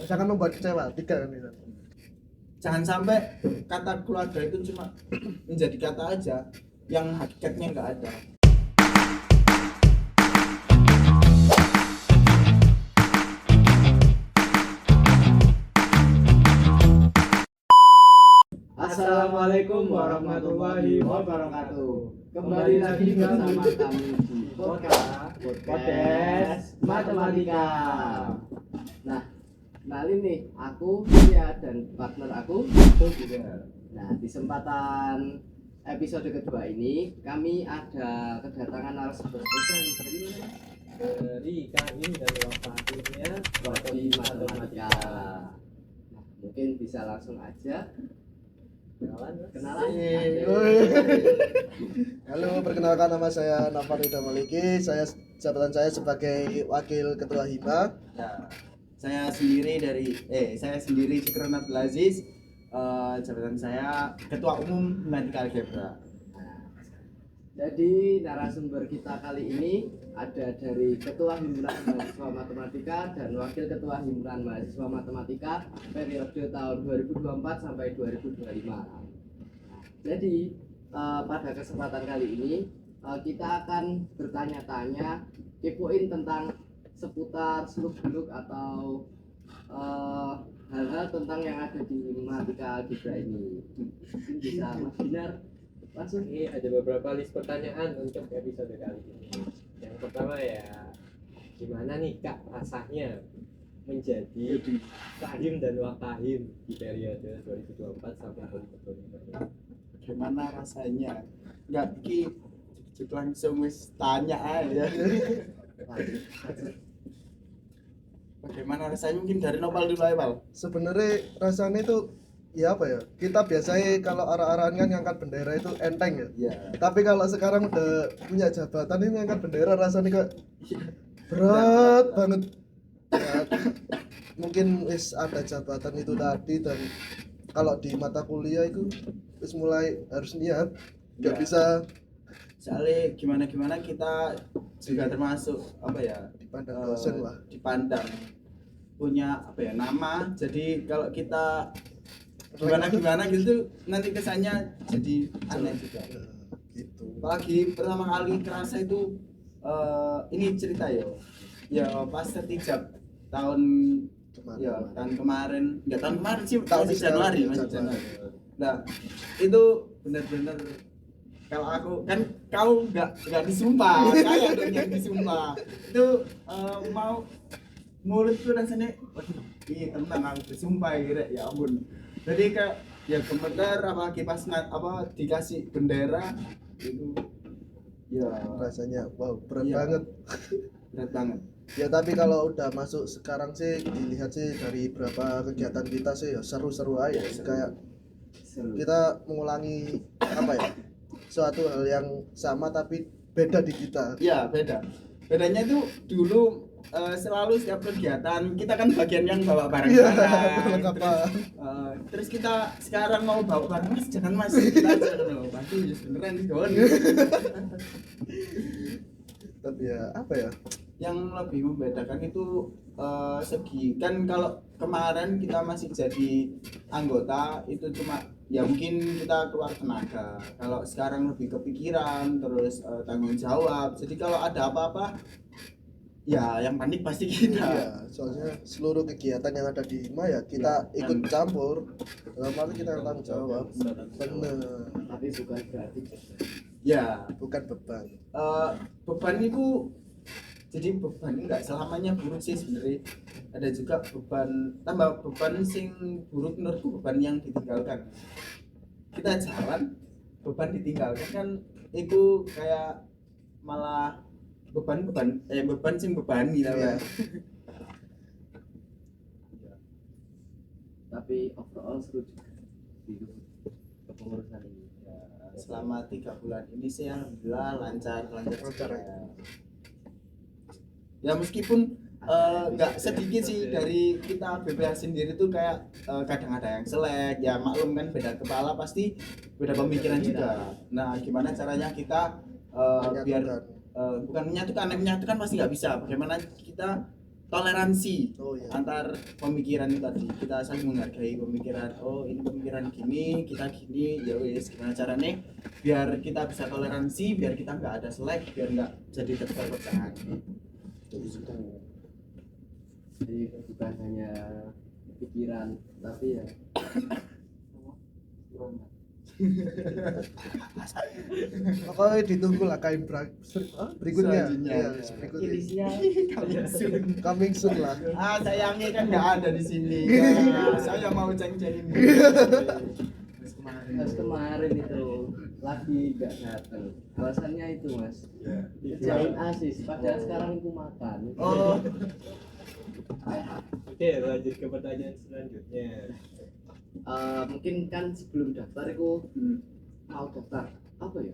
Jangan membuat kecewa, 3 kan itu. Jangan sampai kata keluarga itu cuma menjadi kata aja yang hakikatnya nggak ada. Assalamualaikum warahmatullahi wabarakatuh. Kembali lagi bersama kami di podcast Matematika. Nah, kenalin nih, aku Ria dan partner aku juga. Nah, di kesempatan episode kedua ini kami ada kedatangan narasumber spesial dari Kahim dan wakilnya Prodi Matematika. Nah, mungkin bisa langsung aja kenalan. Halo, perkenalkan nama saya Nafar Ida Maliki. Jabatan saya sebagai wakil ketua HIMA. Nah, saya sendiri Cikron Abdul Aziz. Jabatan saya ketua umum Matematika Algebra. Jadi narasumber kita kali ini ada dari Ketua Himpunan Mahasiswa Matematika dan Wakil Ketua Himpunan Mahasiswa Matematika periode tahun 2024 sampai 2025. Jadi pada kesempatan kali ini kita akan bertanya-tanya, kepoin tentang seputar seluk-beluk atau hal-hal tentang yang ada di Matematika Algebra ini. Mungkin bisa Mas Dinar langsung. Ini ada beberapa list pertanyaan untuk episode kali ini. Yang pertama ya, gimana nih Kak rasanya menjadi Kahim dan Wakahim di periode 2024 sampai 2025? Bagaimana rasanya? Nggak langsung wis tanya aja. Bagaimana rasanya, mungkin dari Nopal dulu ya, Pal. Sebenarnya rasanya itu ya apa ya? Kita biasanya kalau arah-arahan kan ngangkat bendera itu enteng ya. Iya. Tapi kalau sekarang udah punya jabatan ini ngangkat bendera rasanya kayak berat banget. Ya, mungkin wis ada jabatan itu tadi, dan kalau di mata kuliah itu wis mulai harus niat. Nggak Ya. bisa Soalnya gimana kita juga termasuk apa ya, dipandang dosen lah. dipandang punya apa ya, nama. Jadi kalau kita gimana gitu nanti kesannya jadi aneh juga. Gitu. Apalagi pertama kali kerasa itu ini cerita ya pas tertijab tahun kemarin, nggak tahun kemarin sih, Tahun masih Januari. Nah itu benar-benar, kalau aku kan kau nggak disumpah, saya dong yang disumpah itu mau mulut tuh rasanya, waduh, tentang aku disumpah gitu ya ampun. Jadi kayak ya gemeter, apalagi pas dikasih bendera itu ya Rasanya wow, berat Iya. banget. berat banget. Ya tapi kalau udah masuk sekarang sih dilihat sih dari beberapa kegiatan kita sih ya seru-seru aja. Kayak kita mengulangi apa ya, suatu hal yang sama tapi beda di kita. Iya, bedanya itu dulu selalu setiap kegiatan kita kan bagian yang bawa Iya, barang-barang. perlengkapan. Terus kita sekarang mau bawa barang, mas jangan mas, kita aja loh, pasti beneran nih kawan. Tapi ya apa ya, Yang lebih membedakan itu segi, kan kalau kemarin kita masih jadi anggota itu cuma ya mungkin kita keluar tenaga. Kalau sekarang lebih kepikiran, terus tanggung jawab. Jadi kalau ada apa-apa ya yang panik pasti kita. iya, soalnya seluruh kegiatan yang ada di HIMA ya kita ikut campur. Dalam hal kita yang tanggung jawab. Bener, Tapi bukan berarti Ya, bukan beban. beban itu, jadi beban enggak selamanya buruk sih sebenarnya. Ada juga tambah beban sing buruk menurutku, beban yang ditinggalkan. Kita jalan beban ditinggalkan kan itu kayak malah beban sing bebani lah. Iya. tapi overall seru juga di kepengurusan ini. Selama 3 bulan ini sih alhamdulillah lancar saja. Ya meskipun nggak sedikit sih dari kita BPH sendiri tuh kayak kadang ada yang selek, ya maklum kan, beda kepala pasti beda pemikiran juga. Nah gimana caranya kita biar bukan menyatukan pasti nggak bisa. Bagaimana kita toleransi Oh iya. antar pemikiran itu tadi, kita saling menghargai pemikiran. Oh ini pemikiran gini, kita gini, ya wes gimana caranya biar kita bisa toleransi, biar kita nggak ada selek, biar nggak jadi terpecah. Jadi bukan hanya pikiran tapi ya Pokoknya ditunggu lah kain berikutnya. Selanjutnya, Iya, ya. berikutnya. inisial Coming soon lah. Sayangnya kan nggak ada di sini. Saya mau ceng-cengin. Mas kemarin itu lagi gak datang. Alasannya itu mas, dijain asis. Padahal sekarang itu makan. Oh, Oke, lanjut ke pertanyaan selanjutnya. Mungkin kan sebelum daftar itu mau daftar apa ya?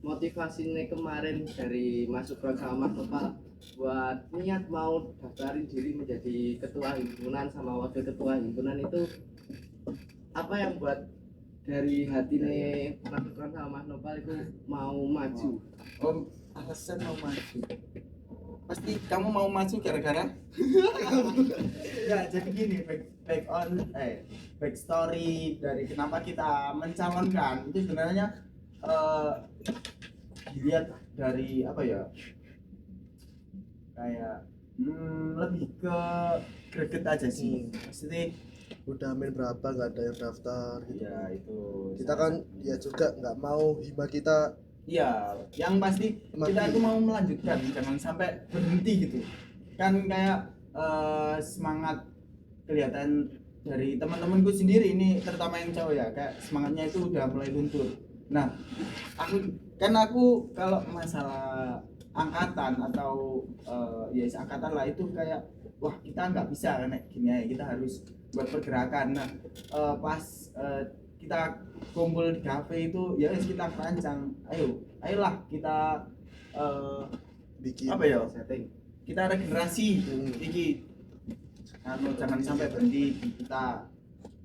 Motivasinya kemarin dari Mas Sukron sama Mas Nopal buat niat mau daftarin diri menjadi ketua himpunan sama wakil ketua himpunan itu apa yang buat dari hati nih Mas Sukron sama Mas Nopal itu mau maju? alasan mau maju. Pasti kamu mau maju gara-gara? Ya, jadi gini, back story dari kenapa kita mencalonkan itu sebenarnya dilihat dari apa ya? Kayak lebih ke greget aja sih. Maksudnya Udah main berapa nggak ada yang daftar gitu. ya itu Kita kan ya juga nggak mau hima kita iya, yang pasti kita itu mau melanjutkan, jangan sampai berhenti gitu. Kan kayak semangat kelihatan dari teman-temanku sendiri ini, terutama yang cowok ya, kayak semangatnya itu udah mulai luntur. Nah, aku kalau masalah angkatan atau ya angkatan lah itu kayak wah kita nggak bisa kan gini ya, kita harus buat pergerakan. Nah, pas kita kumpul di kafe itu ya wes kita rancang, ayolah kita bikin apa ya, Setting. kita regenerasi iki jangan sampai berhenti di kita.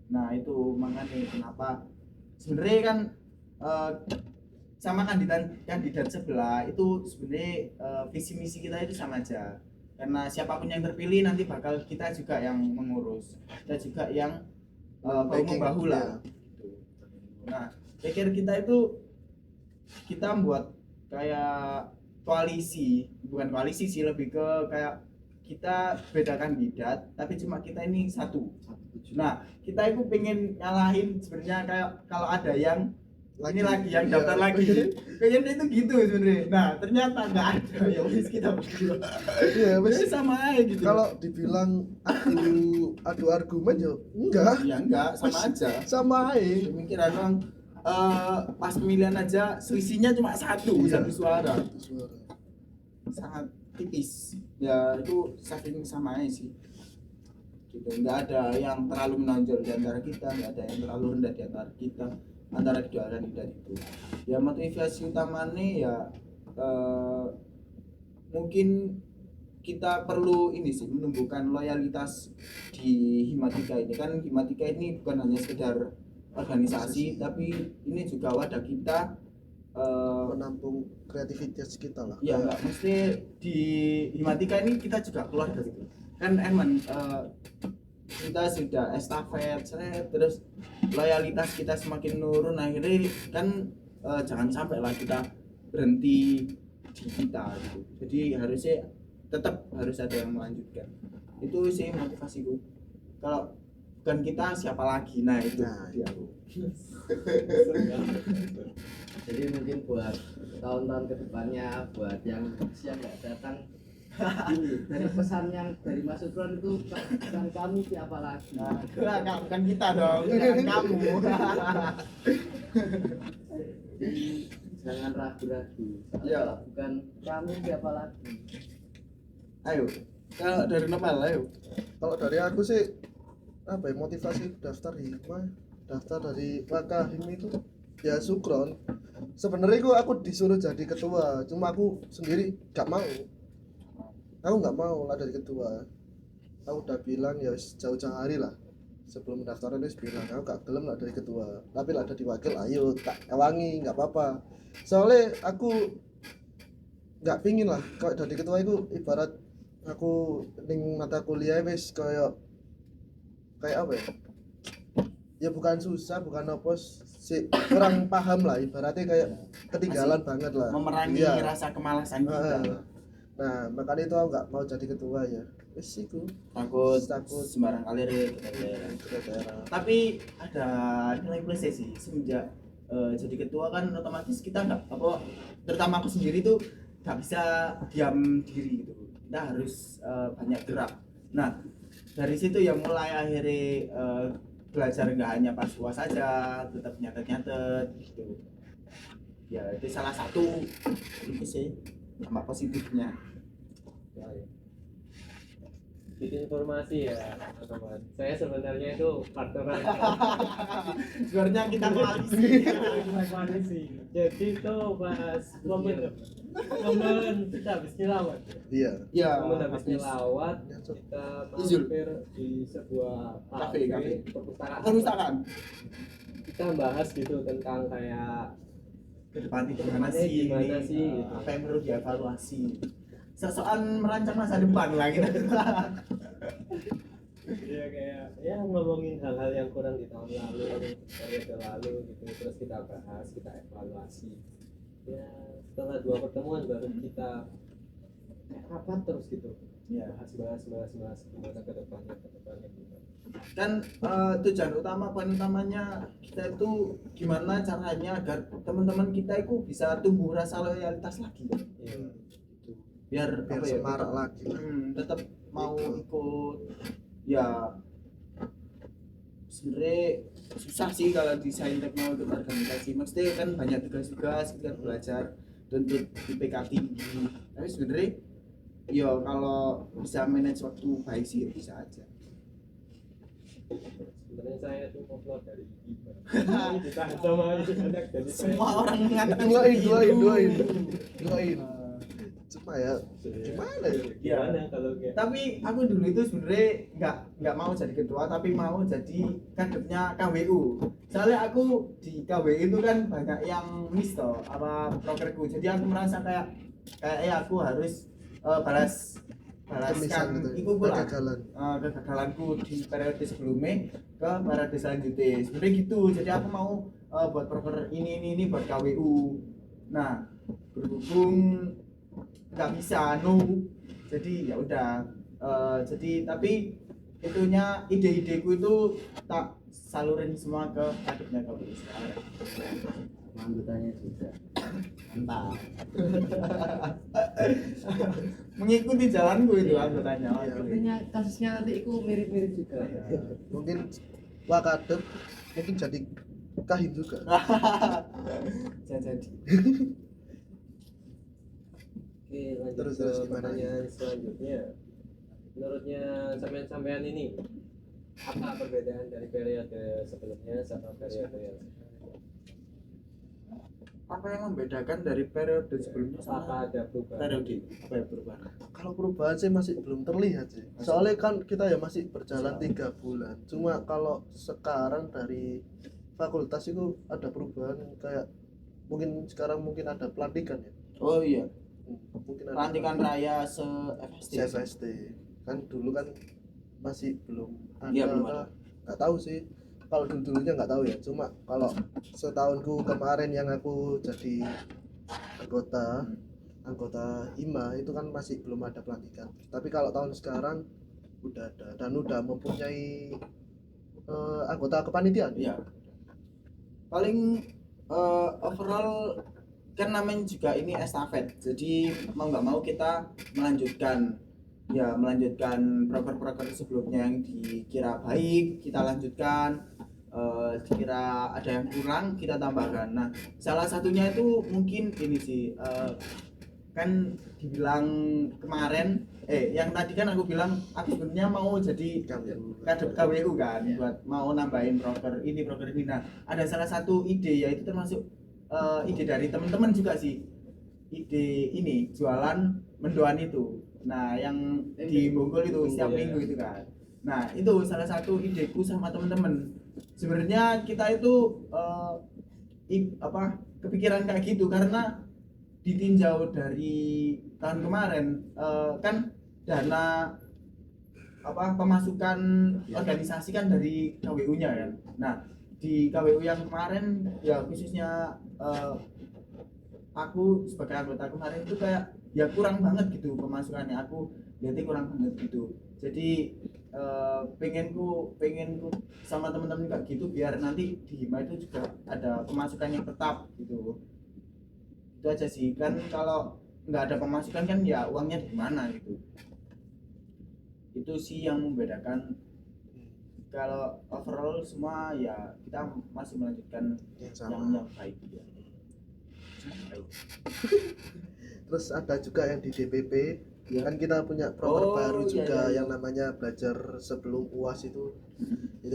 Nah itu makanya kenapa sebenarnya kan sama kandidat sebelah itu sebenarnya visi misi kita itu sama aja, karena siapapun yang terpilih nanti bakal kita juga yang mengurus, kita juga yang bahu membahu lah. Nah, pikir kita membuat kayak bukan koalisi sih, lebih ke kayak kita beda kandidat, tapi cuma kita ini satu. Nah, kita itu pengen ngalahin sebenarnya kayak kalau ada yang ini lagi yang daftar lagi, kayaknya itu gitu sebenarnya. Nah, ternyata nggak ada, ya wis kita berdua. Iya, wes. Jadi sama aja gitu. Kalau dibilang adu argumen ya enggak, Ya enggak, sama aja. sama aja. Pemikiran orang pas pemilihan aja selisihnya cuma satu suara, sangat tipis ya, itu saking sama aja sih gitu. Nggak ada yang terlalu menonjol di antara kita, nggak ada yang terlalu rendah di antara kita, antara kedua kandidat itu. Ya motivasi utamanya ya mungkin kita perlu ini sih, menumbuhkan loyalitas di Himatika ini. Kan Himatika ini bukan hanya sekedar organisasi, tapi ini juga wadah kita Menampung kreativitas kita lah. ya enggak, mesti di Himatika ini kita juga keluarga gitu kan Eman. Kita sudah estafet terus loyalitas kita semakin menurun, akhirnya kan jangan sampai lah kita berhenti di kita gitu. Jadi harusnya tetap harus ada yang melanjutkan. Itu sih motivasiku. Kalau bukan kita siapa lagi? Nah itu dia. Jadi mungkin buat tahun-tahun kedepannya, buat yang siang nggak datang, ini dari pesan yang dari Mas Sukron itu, pesan kami siapa lagi? Nah, bukan kita dong, bukan kamu. Jadi jangan ragu-ragu. Iya. Kalau bukan kami siapa lagi? Ayo, kalau dari Nopal, ayo. Kalau dari aku sih apa ya, motivasi daftar hima, daftar dari Wakahim itu ya Sukron. Sebenarnya aku disuruh jadi ketua, cuma aku sendiri gak mau. Aku nggak mau lah dari ketua. Aku udah bilang ya jauh-jauh hari lah sebelum pendaftaran itu bilang aku gak gelem lah dari ketua, tapi lah ada di wakil ayo tak ewangi nggak apa-apa. Soalnya aku nggak pingin lah kalau dari ketua itu ibarat aku ning mata kuliah wis kayak apa ya? Ya bukan susah, bukan apa sih, kurang paham lah, ibaratnya kayak ketinggalan banget lah. Memerangi Iya. rasa kemalasan kita. Nah, makanya itu aku nggak mau jadi ketua ya. Wis iku. Takut Takut. sembarang kalir kita. Daerah. Tapi ada nilai plusnya sih semenjak jadi ketua kan otomatis kita nggak apa, terutama aku sendiri tuh nggak bisa diam diri gitu, kita harus banyak gerak. Nah dari situ ya mulai akhirnya belajar nggak hanya pas puas saja, tetap nyatet gitu ya. Itu salah satu itu sih dampak positifnya. Bikin informasi ya teman-teman. Saya sebenarnya itu partneran Sebenarnya kita koalisi. koalisi. Jadi itu pas momen kita habis nyelawat. Iya. Ya Momen habis nyelawat Nyacok. kita Izul. mampir di sebuah Kafe. perpustakaan. Kita bahas gitu tentang kayak ke depan itu gimana sih, gitu. apa yang perlu dievaluasi, soal merancang masa depan lah kita. Iya kayak ya ngomongin hal-hal yang kurang di tahun lalu, periode lalu gitu, terus kita bahas, kita evaluasi. Ya setelah 2 pertemuan baru kita rapat terus gitu. Ya. bahas gimana ke depannya gitu. Kan tujuan utama, poin utamanya kita itu gimana caranya agar teman-teman kita itu bisa tumbuh rasa loyalitas lagi, Iya. biar Biar apa ya, semarak lagi. tetap mau ikut ya. Sebenarnya susah sih kalau desain teknologi organisasi, mesti kan banyak tugas-tugas, kita belajar tuntut IPK tinggi, tapi sebenarnya ya kalau bisa manage waktu baik sih bisa aja. Sebenarnya saya tuh komplot dari IPA. Ditahan sama itu banyak jadi Semua orang mengatakan Doain, seperti doain, itu. doain. Cuma ya gimana ya? Gimana kalau kayak Tapi aku dulu itu sebenarnya nggak mau jadi ketua, tapi mau jadi kadernya KWU. Soalnya aku di KWU itu kan banyak yang miss toh apa prokerku, jadi aku merasa kayak aku harus balaskan Kemisan gitu. itu pula Kegagalan. kegagalanku di periode sebelumnya ke periode selanjutnya. Sebenarnya gitu, jadi aku mau buat proker ini buat KWU. Nah berhubung nggak bisa jadi ya udah, jadi tapi itunya ide-ideku itu tak salurin semua ke kadernya KWU sekarang. Anggotanya juga. Mantap. Mengikuti jalanku itu anggotanya. Iya. Sepertinya kasusnya nanti itu mirip-mirip juga. Mungkin wakadet, mungkin jadi kahim juga. Jadi Oke, lanjut Terus ke gimana? pertanyaan selanjutnya. Menurutnya sampean-sampean ini apa perbedaan dari periode sebelumnya sama periode yang sekarang? apa yang membedakan dari periode sebelumnya Apa sama ada perubahan? periode apa yang perubahan? Kalau perubahan sih masih belum terlihat sih. Soalnya kan kita ya masih berjalan 3 bulan. Cuma kalau sekarang dari fakultas itu ada perubahan kayak mungkin sekarang mungkin ada pelantikan ya. Oh iya, Mungkin ada pelantikan raya se-FSD. CFSD. Kan dulu kan masih belum ada. Iya, belum ada. Nggak tahu sih. Kalau dulunya nggak tahu ya. Cuma kalau setahunku kemarin yang aku jadi anggota HIMA itu kan masih belum ada pelantikan. Tapi kalau tahun sekarang udah ada dan udah mempunyai anggota kepanitiaan. Iya. Paling overall kan namanya juga ini estafet. Jadi mau nggak mau kita melanjutkan proker-proker sebelumnya yang dikira baik kita lanjutkan, dikira ada yang kurang kita tambahkan. Nah salah satunya itu mungkin ini sih, kan dibilang kemarin yang tadi kan aku bilang aku sebenarnya mau jadi kader KWU kan, buat mau nambahin proker ini. Nah ada salah satu ide yaitu termasuk ide dari teman-teman juga sih, ide ini jualan mendoan itu. Nah yang di Bogor itu setiap minggu itu kan. Nah itu salah satu ideku sama teman-teman. Sebenarnya kita itu kepikiran kayak gitu karena ditinjau dari tahun kemarin, kan dana pemasukan organisasi kan dari KWU-nya ya. Nah, di KWU yang kemarin ya khususnya aku sebagai anggota kemarin itu kayak ya kurang banget gitu pemasukannya, aku lihatnya kurang banget gitu. Jadi pengenku sama teman-teman kayak gitu biar nanti di Hima itu juga ada pemasukan yang tetap gitu. Itu aja sih, kan kalau nggak ada pemasukan kan ya uangnya di mana gitu. Itu sih yang membedakan. Kalau overall semua ya kita masih melanjutkan Yang sama. yang baik ya. Baik. Terus ada juga yang di DPP Ya. kan kita punya proker Oh, baru iya, juga iya. yang namanya belajar sebelum UAS itu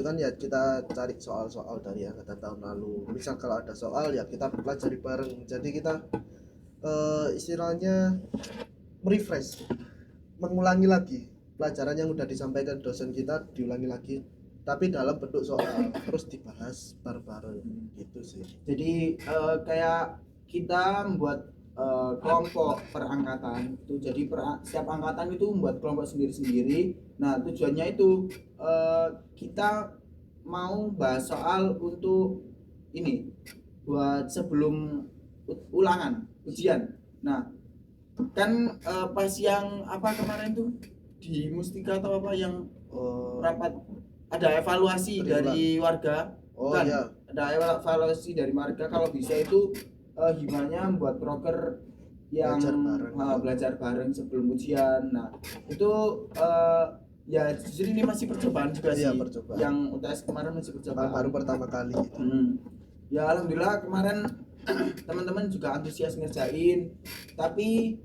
kan ya kita cari soal-soal dari angkatan tahun lalu. Misal kalau ada soal ya kita pelajari bareng, jadi kita istilahnya merefresh, mengulangi lagi pelajaran yang udah disampaikan dosen kita, diulangi lagi tapi dalam bentuk soal terus dibahas bareng-bareng gitu sih. Jadi kayak kita membuat kelompok perangkatan itu, jadi setiap angkatan itu membuat kelompok sendiri-sendiri. Nah tujuannya itu kita mau bahas soal untuk ini buat sebelum ulangan ujian. Nah kan pas yang kemarin tuh di Mustika atau yang rapat ada evaluasi Triwulan. dari warga. Oh Kan iya, ada evaluasi dari warga kalau bisa itu Himanya membuat proker yang Belajar bareng. belajar bareng sebelum ujian. Nah itu ya jujur ini masih percobaan juga Iya, sih. percobaan. Yang UTS kemarin masih percobaan. baru pertama kali. Ya alhamdulillah kemarin teman-teman juga antusias ngerjain, tapi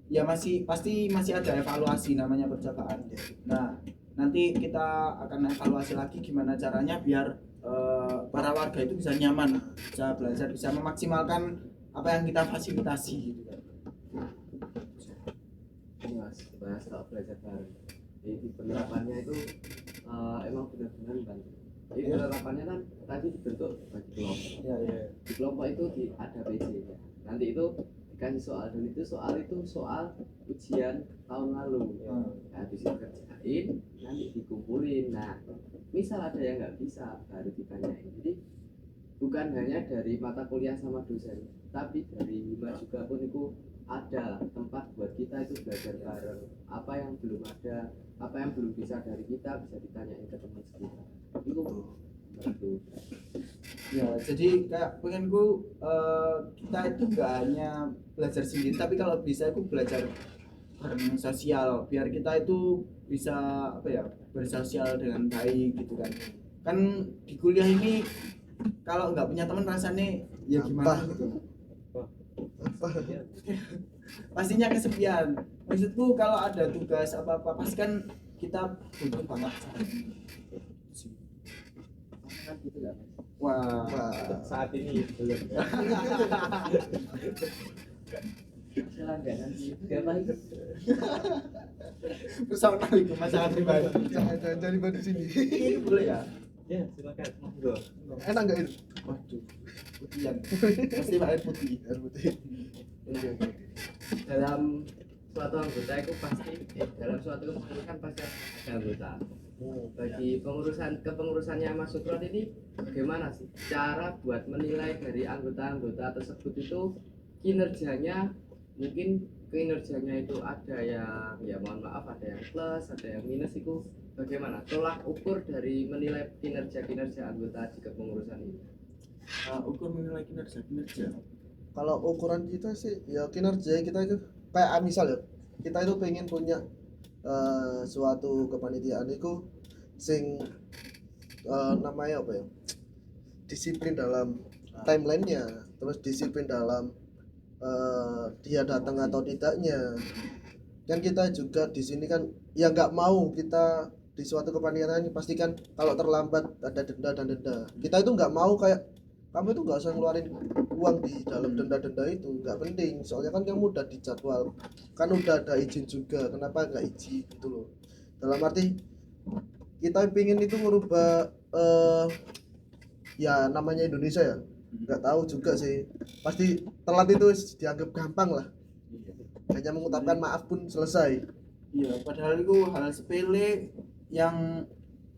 ya pasti masih ada evaluasi, namanya percobaan. Nah nanti kita akan evaluasi lagi gimana caranya biar para warga itu bisa nyaman, bisa belajar, bisa memaksimalkan apa yang kita fasilitasi gitu kan. Mas, bahas soal belajar bareng. Jadi penerapannya itu emang benar-benar membantu. Jadi penerapannya kan tadi dibentuk bagi kelompok. Iya. Di kelompok itu ada PC nya. Nanti itu dikasih soal, dan itu soal ujian tahun lalu. Nah, habis dikerjain, nanti dikumpulin. Nah, misal ada yang nggak bisa, baru ditanyain. Jadi bukan hanya dari mata kuliah sama dosen, tapi dari Hima juga pun itu ada tempat buat kita itu belajar bareng. Apa yang belum ada, apa yang belum bisa dari kita bisa ditanyain ke teman sekitar. Itu bantu. Ya, jadi kayak pengenku kita itu nggak hanya belajar sendiri, tapi kalau bisa aku belajar bareng sosial, biar kita itu bisa bersosial dengan baik gitu kan. Kan di kuliah ini kalau nggak punya teman rasanya ya gimana gitu. Pastinya kesepian. Maksudku kalau ada tugas apa-apa pasti kan kita butuh banget. Kan gitu nggak, Mas? Wah. Saat ini belum. Masalah nggak nanti nggak baik. Personal itu masalah pribadi. Jangan ribet di sini. Ini boleh ya? Ya, silakan. Monggo. Enak nggak itu? Waduh, putihan. Pasti air putih. Air putih. Nah, dalam suatu anggota itu pasti dalam suatu kepengurusan pasti ada anggota. Bagi kepengurusannya Mas Sukron ini bagaimana sih cara buat menilai dari anggota-anggota tersebut itu kinerjanya? Mungkin kinerjanya itu ada yang ya mohon maaf ada yang plus, ada yang minus, itu bagaimana tolak ukur dari menilai kinerja anggota di kepengurusan ini? Ukur menilai kinerja. Kalau ukuran kita sih ya kinerja kita itu kayak misal ya kita itu pengen punya suatu kepanitiaan itu sing namanya apa ya, disiplin dalam timelinenya, terus disiplin dalam dia datang atau tidaknya. Kan kita juga di sini kan ya nggak mau kita di suatu kepanitiaan pastikan kalau terlambat ada denda dan denda. Kita itu nggak mau kayak kamu itu nggak usah ngeluarin uang di dalam denda-denda itu, nggak penting, soalnya kan kamu udah dijadwal, kan udah ada izin juga, kenapa nggak izin gitu loh. Dalam arti kita pingin itu merubah ya namanya Indonesia ya, nggak tahu juga sih, pasti telat itu dianggap gampang lah, hanya mengucapkan maaf pun selesai. Iya, padahal itu hal sepele yang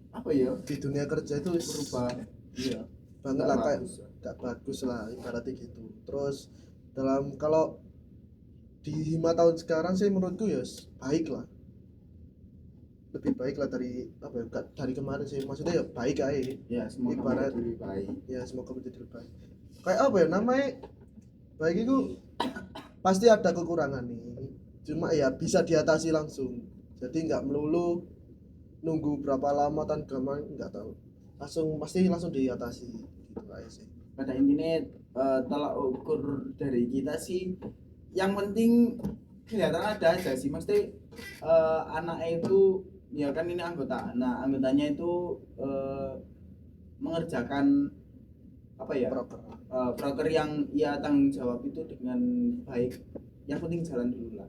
apa ya Di dunia kerja itu berubah. Iya, banget nggak lah, kayak bagus. gak bagus lah ibaratnya gitu. Terus dalam kalau di 5 tahun sekarang sih menurutku ya baik lah, lebih baik lah dari apa ya, dari kemarin sih, maksudnya ya baik aja. Ya, semoga Ibarat- menjadi lebih baik. Ya semoga menjadi lebih baik. Kayak apa ya namanya, baik itu pasti ada kekurangan nih, cuma ya bisa diatasi langsung, jadi nggak melulu nunggu berapa lama tan gampang, nggak tahu, pasti langsung diatasi gitu aja sih. Pada intinya tolak ukur dari kita sih yang penting kelihatan ada aja sih, mesti anaknya itu ya kan ini anggota, nah anggotanya itu mengerjakan apa ya Proper. proker yang ia tanggung jawab itu dengan baik, yang penting jalan dulu lah.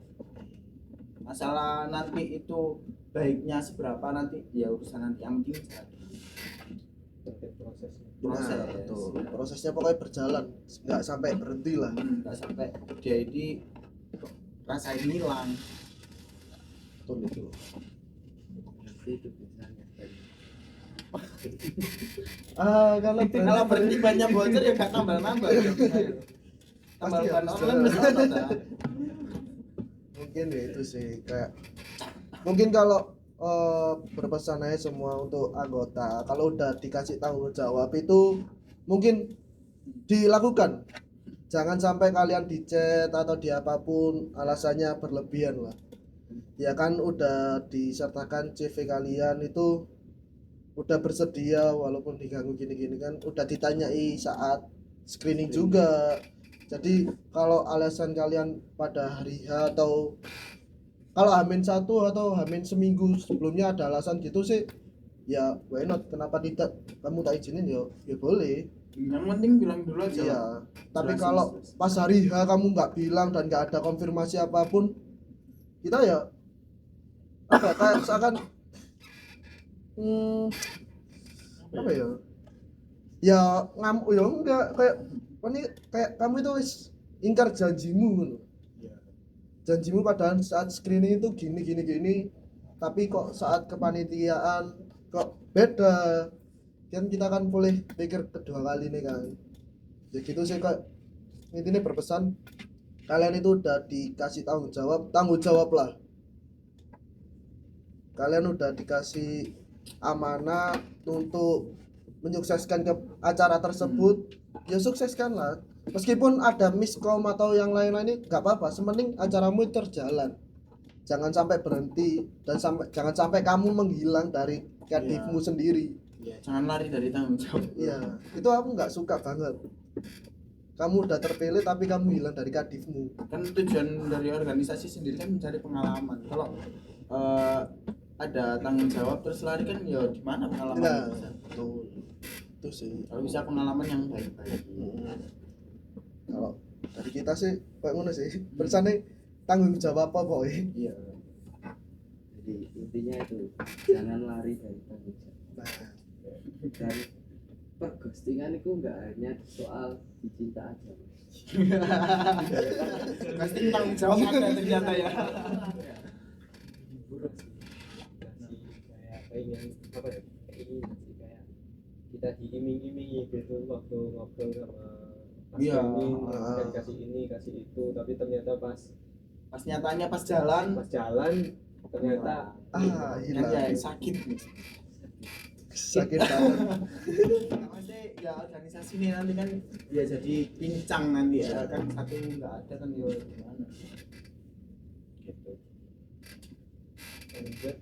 Masalah nanti itu baiknya seberapa nanti ya urusan nanti, yang penting jalan dulu. Penting prosesnya. Proses. Nah, betul. Prosesnya pokoknya berjalan, nggak sampai berhenti lah. Nggak sampai dia ini rasa hilang. Betul itu. itu biasanya Kalau berhenti banyak bocor ya gak tambah-nambah. Tambah Pasti ban harus online jalan. besono dah. Mungkin ya itu sih, kayak mungkin kalau berpesan aja semua untuk anggota, kalau udah dikasih tanggung jawab itu mungkin dilakukan, jangan sampai kalian dicet atau di apapun alasannya berlebihan lah. Ya kan udah disertakan CV kalian itu udah bersedia, walaupun diganggu gini-gini kan udah ditanyai saat screening juga. Jadi kalau alasan kalian pada hari H atau kalau H-1 atau H-seminggu sebelumnya ada alasan gitu sih, ya why not, kenapa tidak, kamu tak izinin ya boleh. Yang penting bilang dulu aja. Iya, tapi Jelasin, kalau jelasin. pas hari H kamu nggak bilang dan nggak ada konfirmasi apapun, kita ya apa kayak seakan apa ya, ya ngamuk ya enggak, kayak ini kayak kamu itu wis ingkar janjimu gitu. Iya. Janjimu padahal saat screening itu gini, tapi kok saat kepanitiaan kok beda, kan kita kan boleh pikir kedua kali nih kan. Ya gitu sih, kak intinya berpesan kalian itu udah dikasih tanggung jawab lah, kalian udah dikasih amanah untuk menyukseskan ke acara tersebut. Ya sukseskan lah, meskipun ada miskom atau yang lain-lain nggak apa-apa, sementing acaramu itu terjalan, jangan sampai berhenti dan jangan sampai kamu menghilang dari kadifmu sendiri. Iya, jangan lari dari tanggung jawab. Iya, itu aku nggak suka banget, kamu udah terpilih tapi kamu hilang dari kadifmu. Kan tujuan dari organisasi sendiri kan mencari pengalaman. Kalau ada tanggung jawab terus lari kan ya di mana pengalaman Nah, bisa. betul. Itu sih. Kalau bisa pengalaman yang baik-baik. Kalau dari kita sih kayak ngono sih. Bersane tanggung jawab apa boy? Iya. jadi intinya itu jangan lari dari tanggung jawab. Nah, Dan perghostingan itu nggak hanya soal dicinta aja. Pasti tanggung jawab ada ternyata ya. Kayak pengen apa ya, keinginan sih, kayak kita diiming-imingi gitu waktu ngobrol sama Mas Iya. ini, kan kasih ini kasih itu, tapi ternyata pas Pas nyatanya pas jalan ternyata kan hilang. ya sakit nih. Sakit banget. Nah, maksudnya ya organisasi ini nanti kan ya jadi pincang nanti ya kan, satu nggak ada kan ya gimana gitu. Lanjut,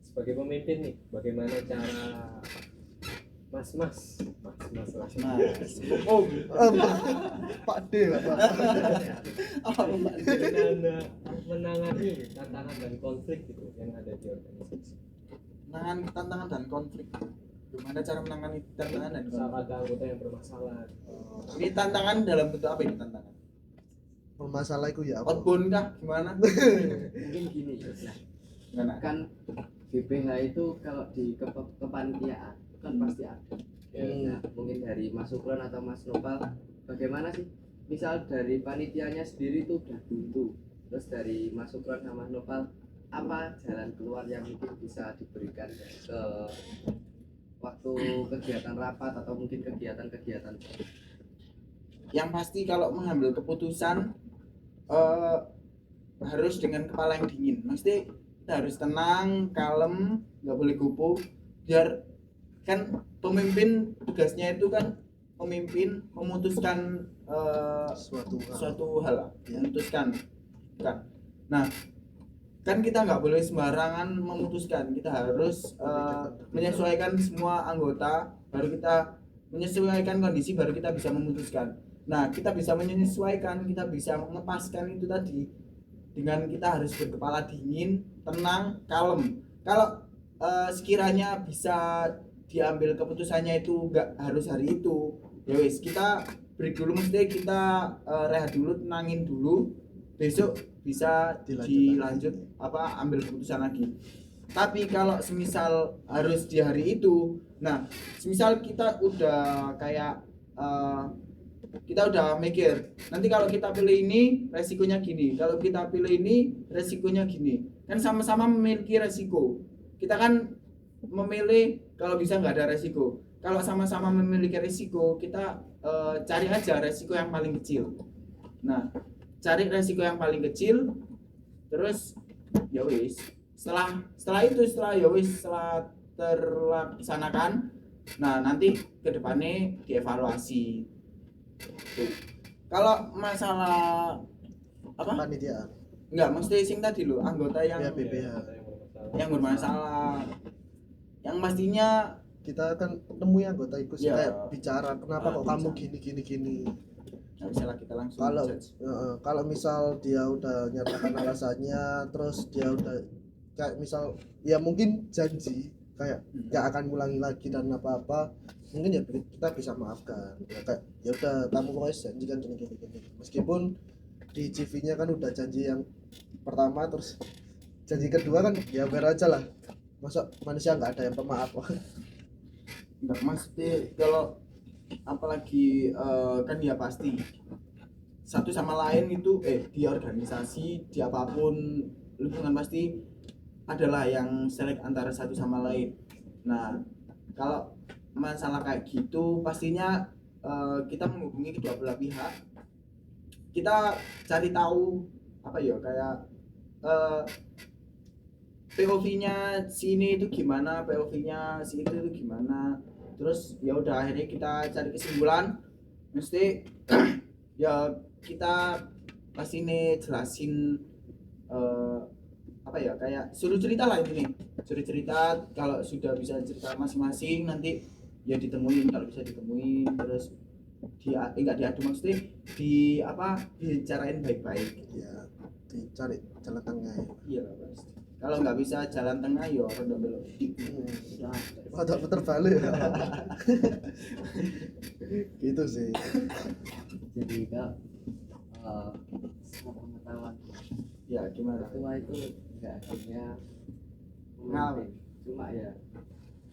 sebagai pemimpin nih, bagaimana cara mas Om Pak D lah, Pak. bagaimana menangani tantangan dan konflik gitu yang ada di organisasi? menangani tantangan dan konflik, gimana cara menangani tantangan dan Saat konflik. ada anggota yang bermasalah, Ini tantangan dalam bentuk apa ini tantangan? Masalah itu ya apa? Outbound kah gimana? Mungkin gini ya, Gimana? kan BPH itu kalau di kepanitiaan itu kan pasti ada. Nah, mungkin dari Mas Sukron atau Mas Nopal, bagaimana sih? Misal dari panitianya sendiri itu udah buntu, Terus dari Mas Sukron sama Nopal, apa jalan keluar yang mungkin bisa diberikan ke waktu kegiatan rapat atau mungkin kegiatan-kegiatan? Yang pasti kalau mengambil keputusan eh, harus dengan kepala yang dingin. Mesti kita harus tenang, kalem, nggak boleh gupuh. Biar kan pemimpin tugasnya itu kan pemimpin memutuskan suatu hal, memutuskan kan. Nah, kan kita nggak boleh sembarangan memutuskan. Kita harus menyesuaikan semua anggota, baru kita menyesuaikan kondisi, baru kita bisa memutuskan. Nah, kita bisa menyesuaikan, kita bisa melepaskan itu tadi dengan kita harus berkepala dingin, tenang, kalem. Kalau sekiranya bisa diambil keputusannya itu nggak harus hari itu, ya wis kita break dulu, mesti kita rehat dulu, tenangin dulu, besok bisa dilanjut ambil keputusan lagi. Tapi kalau semisal harus di hari itu, nah semisal kita udah kayak kita udah mikir nanti kalau kita pilih ini resikonya gini, kalau kita pilih ini resikonya gini, kan sama-sama memiliki resiko. Kita kan memilih kalau bisa nggak ada resiko. Kalau sama-sama memiliki resiko, kita cari aja resiko yang paling kecil. Nah, cari resiko yang paling kecil, terus ya wis. Setelah ya wis, setelah terlaksanakan, nah nanti kedepannya dievaluasi. Kalau masalah apa? Panitiaan. Enggak, mesti sing tadi lo anggota yang BPH. yang bermasalah. Yang pastinya Kita kan temui anggota ikut Ya. kayak bicara kenapa kok kamu Bicara. gini. nggak bisa lah kita langsung Kalau judge. kalau misal dia udah nyatakan alasannya, terus dia udah kayak misal ya mungkin janji kayak nggak akan ngulangi lagi dan apa-apa, mungkin ya kita bisa maafkan. Ya kayak ya udah kamu pokoknya janji kan gini. Meskipun di CV-nya kan udah janji yang pertama, terus janji kedua kan ya biar aja lah. Masa manusia nggak ada yang pemaaf. Enggak, mesti kalau apalagi kan ya pasti satu sama lain itu di organisasi, di apapun lingkungan pasti adalah yang selek antara satu sama lain. Nah, kalau masalah kayak gitu pastinya kita menghubungi kedua belah pihak. Kita cari tahu apa ya kayak POV-nya si ini itu gimana, POV-nya si itu gimana. Terus ya udah akhirnya kita cari kesimpulan. Mesti ya kita pasti nih jelasin apa ya kayak suruh cerita lah ini. Suruh cerita, kalau sudah bisa cerita masing-masing nanti ya ditemuin, kalau bisa ditemuin, terus enggak diadu, maksudnya dibicarain baik-baik. Ya dicari jalan tengah ya. Iya pasti. Kalau nggak bisa jalan tengah ya rondo belok. Atau putar balik ya. Gitu sih. Jadi kalau pengetahuan Ya gimana? ketua itu nggak hanya Ngalamin. cuma ya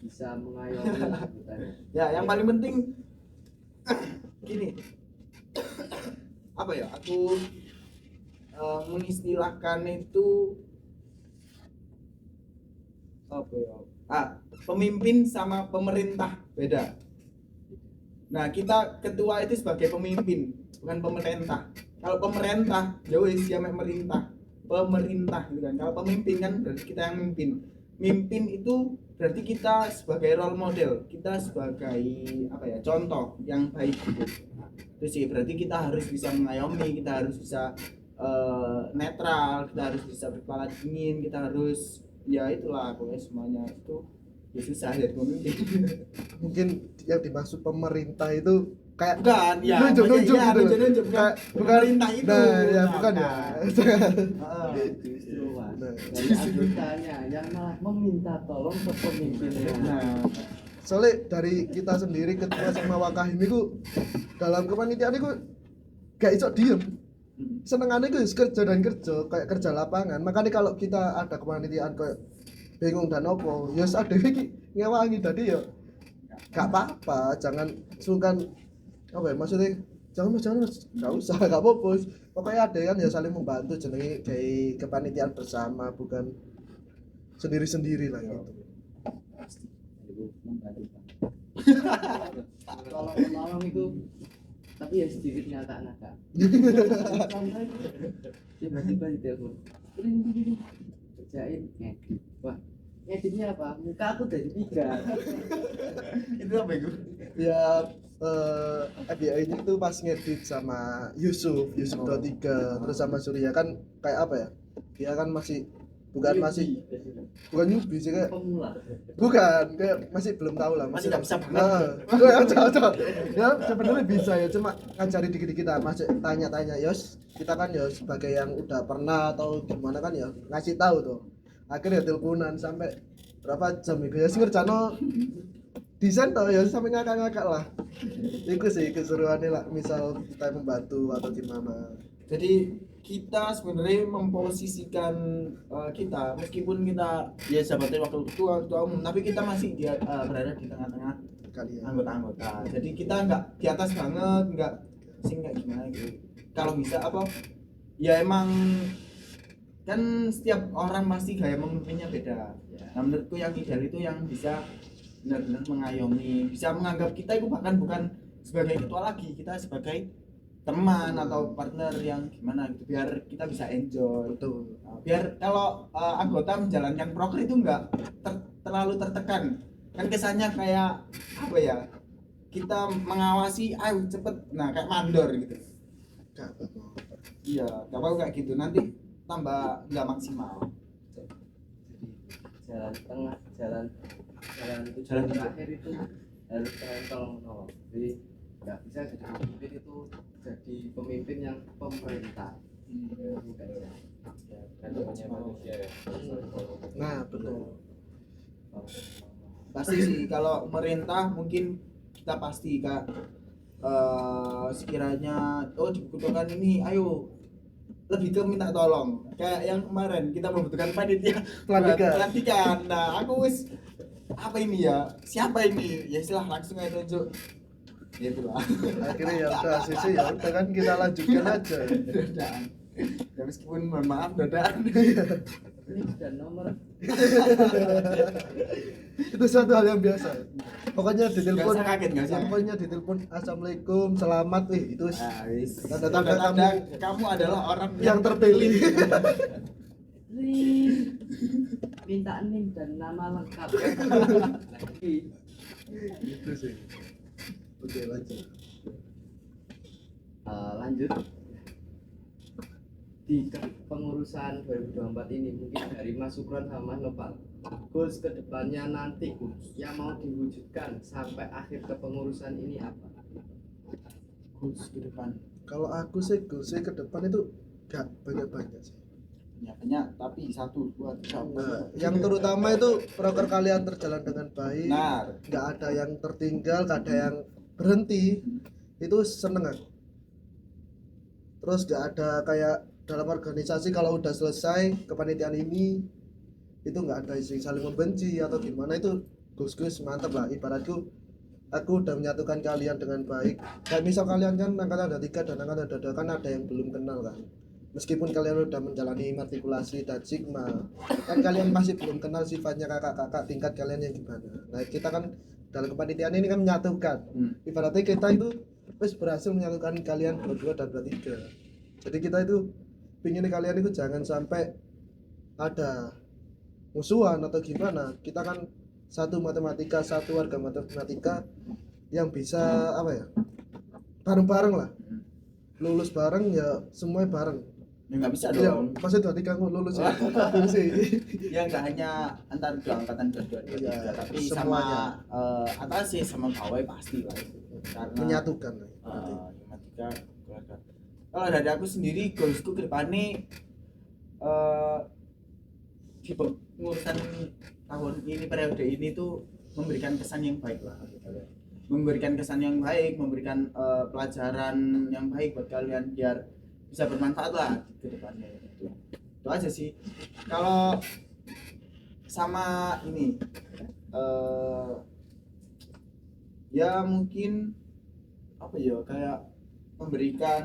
bisa mengayomi anggotanya. Ya yang paling penting gini. Apa ya? Aku mengistilahkan itu apa ya? Pemimpin sama pemerintah beda. Nah, kita ketua itu sebagai pemimpin, bukan pemerintah. Kalau pemerintah, ya wis ya merintah. Pemerintah gitu kan. Kalau pemimpin kan berarti kita yang mimpin. Mimpin itu berarti kita sebagai role model, kita sebagai apa ya? Contoh yang baik gitu. Itu sih berarti kita harus bisa mengayomi, kita harus bisa netral, kita harus bisa berkepala dingin, kita harus ya itulah pokoknya semuanya itu ya susah ya pemimpin. Mungkin yang dimaksud pemerintah itu kayak Bukan, ya nunjuk-nunjuk ya, gitu. nunjuk-nunjuk, Kayak bukan pemerintah itu. Nah, ya Nah, bukan ya. Justru Mas, Nah. dari anggotanya yang malah meminta tolong ke pemimpinnya. Nah, Soalnya dari kita sendiri ketua sama wakahim itu dalam kepanitiaan itu gak iso diem. Senengannya itu kerja dan kerja kayak kerja lapangan. Makanya kalau kita ada kepanitiaan kayak bingung dan opo, ya ada iki ngewangi tadi ya gak apa-apa, jangan sungkan apa ya maksudnya jangan mas nggak usah nggak apa-apa pokoknya ada kan ya saling membantu jenenge kayak kepanitiaan bersama bukan sendiri-sendiri lah gitu. Tolong itu tapi ya sedikit nyata-nyata. Tiba-tiba di telepon kerjain ngedit. Wah, ngeditnya apa? Muka aku dari 3. Itu apa itu? Ya FBI ini tuh pas ngedit sama Yusuf 23 terus sama Surya kan kayak apa ya dia kan masih bukan newbie sih kayak Pemula. bukan kayak masih belum tahu lah Masih nggak bisa banget. coba ya sebenarnya bisa ya cuma ngajari dikit-dikit lah masih tanya-tanya Yos kita kan ya sebagai yang udah pernah atau gimana kan ya ngasih tahu tuh akhirnya teleponan sampai berapa jam itu ya sih ngerjano desain tau ya sampai ngakak-ngakak lah itu sih keseruannya lah misal kita membantu atau gimana Jadi kita sebenarnya memposisikan kita meskipun kita ya sahabatnya waktu ketua umum tapi kita masih berada di tengah-tengah kalian anggota-anggota. Jadi kita nggak di atas banget, nggak sing nggak gimana gitu. Kalau bisa apa ya emang kan setiap orang pasti gaya memimpinnya beda. Nah menurutku yang ideal itu yang bisa benar-benar mengayomi, bisa menganggap kita itu bahkan bukan sebagai ketua lagi, kita sebagai teman atau partner yang gimana gitu biar kita bisa enjoy betul biar kalau anggota menjalankan proker itu enggak terlalu tertekan kan kesannya kayak apa ya kita mengawasi ayo cepet nah kayak mandor gitu Gak apa-apa. iya gak mau kayak gitu nanti tambah nggak maksimal Jalan tengah, jalan Jalan terakhir itu harus tolong menolong. Jadi nggak bisa jadi pemimpin itu jadi pemimpin yang pemerintah. Bukan ya. Kan namanya manusia ya. nah betul pasti sih kalau pemerintah mungkin kita pasti kak sekiranya oh dibutuhkan ini ayo lebih ke minta tolong kayak yang kemarin kita membutuhkan panitia pelantikan nah aku wis apa ini ya siapa ini ya istilah langsung aja tunjuk gitu lah akhirnya ya udah sisi ya udah kan kita lanjutkan aja dadaan ya meskipun mohon maaf dadaan Ini sudah nomor. itu suatu hal yang biasa pokoknya ditelepon Nggak usah kaget, nggak usah. pokoknya ditelepon assalamualaikum selamat itu nah, wis. tanda-tanda Tanda-tanda kamu adalah orang yang terpilih Rin, minta NIM dan nama lengkap. Lagi. itu sih oke lanjut Lanjut di pengurusan 2024 ini mungkin dari Mas Sukron sama Mas Nopal goals kedepannya nanti yang mau diwujudkan sampai akhir kepengurusan ini apa? goals ke depan kalau aku sih goalsnya ke depan itu gak banyak-banyak sih ya banyak tapi 1, 2, 3, 4 nah, yang terutama itu proker kalian terjalan dengan baik benar nggak ada yang tertinggal nggak ada yang berhenti itu seneng aku terus nggak ada kayak dalam organisasi kalau udah selesai kepanitiaan ini itu nggak ada isi saling membenci atau gimana itu gus mantep lah ibaratku aku udah menyatukan kalian dengan baik kayak misal kalian kan angkatan ada 3 dan angkatan ada 2 kan ada yang belum kenal kan meskipun kalian udah menjalani matrikulasi dan sigma kan kalian masih belum kenal sifatnya kakak-kakak tingkat kalian yang gimana nah kita kan dalam kepanitiaan ini kan menyatukan ibaratnya kita itu wis berhasil menyatukan kalian berdua dan bertiga jadi kita itu pingin kalian itu jangan sampai ada musuhan atau gimana kita kan satu matematika satu warga matematika yang bisa apa ya bareng-bareng lah lulus bareng ya semuanya bareng ya nggak bisa ya dong pas itu tiga lulus ya itu sih ya nggak hanya antar dua angkatan kedua Iya, tapi semuanya. sama atas sih sama bawah pasti lah itu karena menyatukan lah matematika keluarga kalau dari aku sendiri goalsku ke depannya di pengurusan tahun ini periode ini tuh memberikan kesan yang baik lah memberikan kesan yang baik memberikan pelajaran yang baik buat kalian biar bisa bermanfaat lah ke depannya itu aja sih kalau sama ini ya mungkin apa ya kayak memberikan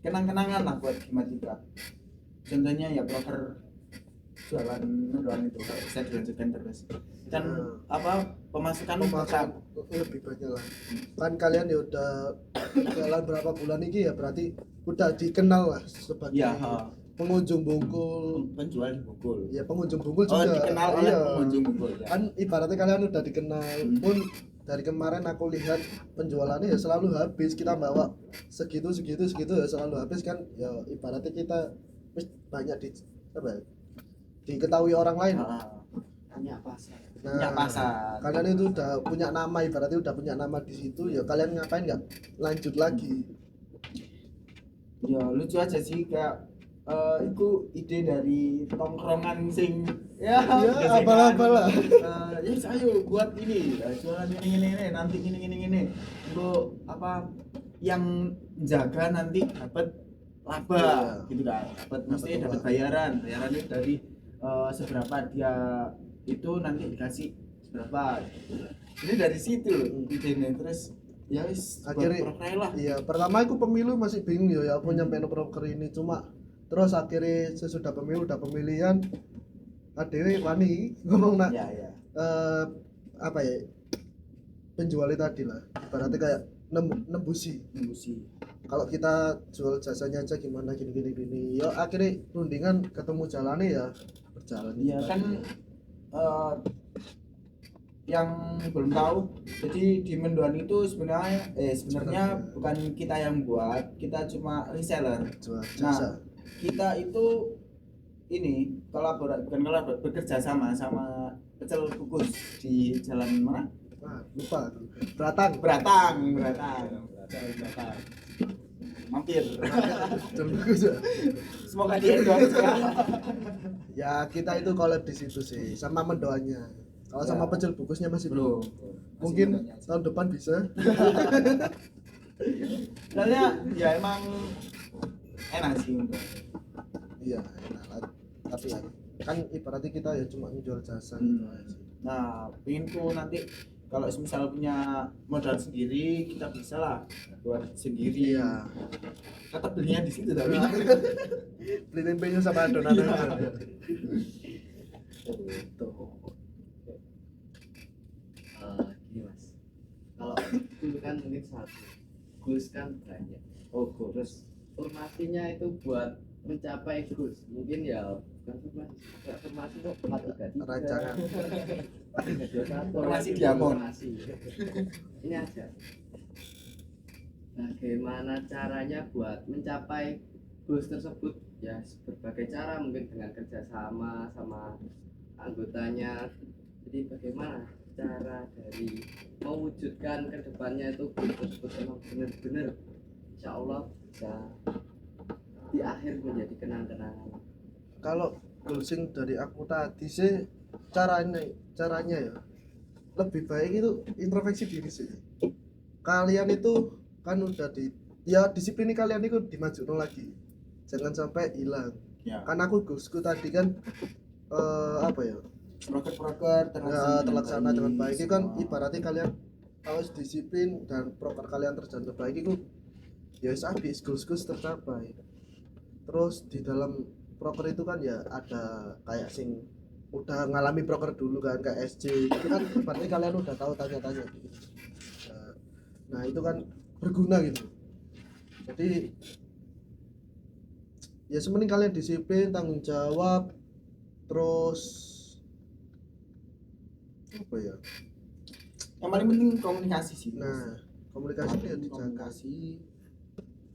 kenang-kenangan lah buat Gimatika. Contohnya ya proker jualan mendoan itu kalau bisa dilanjutkan terus. Kan pemasukan tetap. pemasukan lebih banyak lah. Kan kalian ya udah jalan berapa bulan ini ya, berarti udah dikenal lah sebagai Ya, pengunjung Bungkul. penjual di Bungkul. Ya pengunjung Bungkul Oh, juga. dikenal oleh Iya. pengunjung Bungkul ya. Kan ibaratnya kalian udah dikenal pun dari kemarin aku lihat penjualannya ya selalu habis, kita bawa segitu ya selalu habis kan, ya ibaratnya kita wis banyak diketahui orang lain. Punya pasar. Nah, Punya pasar. kalian itu udah punya nama, ibaratnya udah punya nama di situ, ya kalian ngapain nggak lanjut lagi? Ya lucu aja sih kayak itu ide dari tongkrongan sing ya Ya, gesekan. abal-abal lah. Ya ayo buat ini jualan ini nanti ini untuk apa yang jaga nanti dapat laba Iya. gitu kan, dapat mesti Dapat dapat laba. bayarannya dari seberapa dia itu nanti dikasih seberapa. Ini dari situ loh idenya, terus ya wis Akhirnya- buat proker lah. Iya, pertama aku pemilu masih bingung ya aku nyampe broker ini, cuma terus akhirnya sesudah pemilu udah pemilihan adewe wani ngomong nak Ya ya. apa ya, penjualnya tadi lah ibaratnya kayak nembusi Nembusi. kalau kita jual jasanya aja gimana gini ya akhirnya rundingan ketemu jalannya ya berjalan. Iya kan yang belum tahu, jadi di mendoan itu sebenarnya bukan kita yang buat, kita cuma reseller. Jual Nah, jasa. kita itu ini bekerja sama pecel kukus di jalan mana? Wah, lupa tuh. Beratang. Beratang. Mampir. Jual bagus ya. Semoga dia endorse ya. Ya kita itu collab di situ sih sama mendoanya. Kalau sama Ya. pecel bungkusnya masih belum. Belum. Mungkin tahun depan bisa. Soalnya ya emang enak sih untuk. Iya, enak lah. Tapi ya, kan ibaratnya kita ya cuma menjual jasa Hmm. gitu aja. Nah, pinginku nanti kalau misal punya modal sendiri, kita bisa lah buat sendiri. Iya. Tetap belinya di situ tapi. Beli tempenya sama adonan. Tuh. Gini mas, kalau dulu kan mungkin satu, goals kan banyak. Oh, terus Formasinya itu buat mencapai goals, mungkin ya bukan formasi, nggak formasi kok 433. Rancangan. 321, Formasi diamond. formasi. Ini aja. Bagaimana caranya buat mencapai goals tersebut? Ya berbagai cara, mungkin dengan kerjasama sama anggotanya. Jadi bagaimana cara dari mewujudkan kedepannya itu goals tersebut memang benar-benar insya Allah bisa di akhir menjadi kenang-kenangan. Kalau goalsing dari aku tadi sih caranya ya lebih baik itu introspeksi diri sih. Kalian itu kan udah disiplin kalian itu dimajukan lagi, jangan sampai hilang. ya, Kan aku goalsku tadi kan apa ya, proker terlaksana dengan baik itu kan semua. ibaratnya kalian harus disiplin dan proker kalian terjalan baik itu ya habis goals tercapai. Terus di dalam proker itu kan ya ada kayak sing udah ngalami proker dulu kan kayak SC itu kan berarti kalian udah tahu tanya-tanya gitu. Nah itu kan berguna gitu. Jadi ya sementing kalian disiplin, tanggung jawab, terus apa ya, Yang paling penting komunikasi sih. nah komunikasi ya dijaga. Komunikasi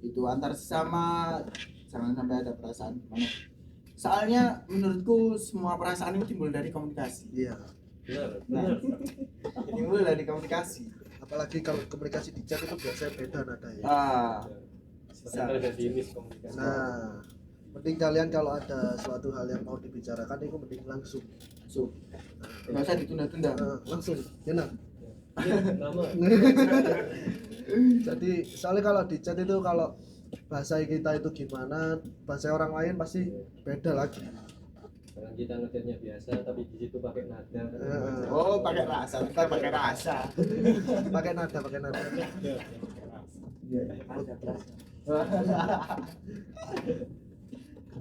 itu antar sesama, jangan sampai ada perasaan gimana. Soalnya menurutku semua perasaan itu timbul dari komunikasi. Iya, benar Timbul dari komunikasi. apalagi kalau komunikasi di chat itu biasanya beda nadanya. Sebenarnya ada di miskomunikasi. Nah, penting kalian kalau ada suatu hal yang mau dibicarakan itu mending langsung. So, nggak usah ditunda-tunda. Langsung, enak. Nama Jadi soalnya kalau di chat itu kalau bahasa kita itu gimana, bahasa orang lain pasti beda lagi. Kalau kita ngedirnya biasa tapi di situ pakai nada. Oh, pakai rasa, kita pakai rasa. Pakai nada. Iya. Ada perasaan.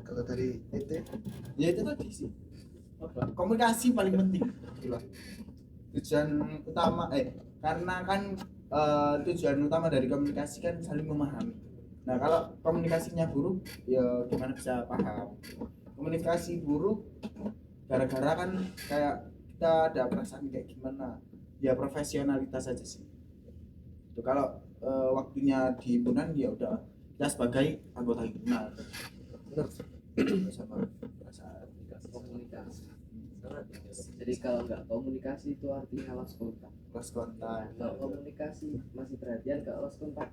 Kalau dari itu Ya itu tadi sih. Komunikasi paling penting. Gila. Tujuan utama karena kan tujuan utama dari komunikasi kan saling memahami. Nah, kalau komunikasinya buruk, ya gimana bisa paham? Komunikasi buruk gara-gara kan kayak kita ada perasaan kayak gimana? Ya profesionalitas aja sih. Itu kalau waktunya di himpunan ya udah kita sebagai anggota himpunan. benar. Sama perasaan Komunikasi. Jadi kalau nggak komunikasi itu artinya lost kontak. lost kontak. Kalau komunikasi masih perhatian, kalau lost kontak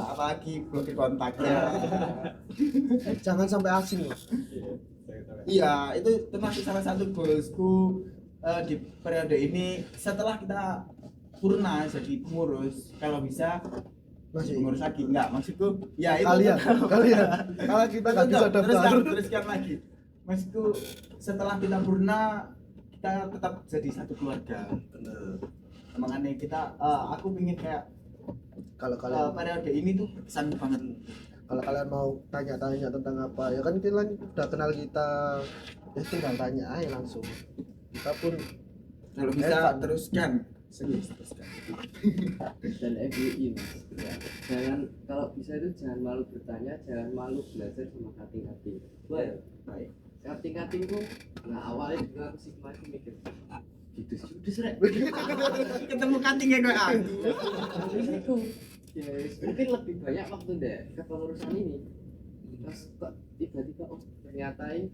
Apalagi blokir kontaknya. Jangan sampai asing loh. Iya, itu termasuk salah satu goalsku di periode ini setelah kita purna jadi pengurus. Kalau bisa Masih pengurus lagi, enggak maksudku ya itu kalian tetap. kalau kita nggak bisa Teruskan, daftar. teruskan lagi. Maksudku setelah kita purna kita tetap jadi satu keluarga. Bener. Makanya kita aku pingin kayak Kalau kalian periode ini tuh berkesan banget. kalau kalian mau tanya-tanya tentang apa ya kan kita udah kenal kita, ya tinggal tanya aja langsung. Kita pun Kalau bisa Evan. teruskan. Serius teruskan. dan FYI mas. Ya. Jangan kalau bisa itu jangan malu bertanya, jangan malu belajar sama kating-kating. Well, Baik. kating-kating tuh, nah awalnya juga aku sih masih mikir judes rek. Ketemu kating ya kayak aku. Terus aku, ya mungkin lebih banyak waktu deh ke pengurusan ini. Terus kok tiba-tiba oh ternyata ini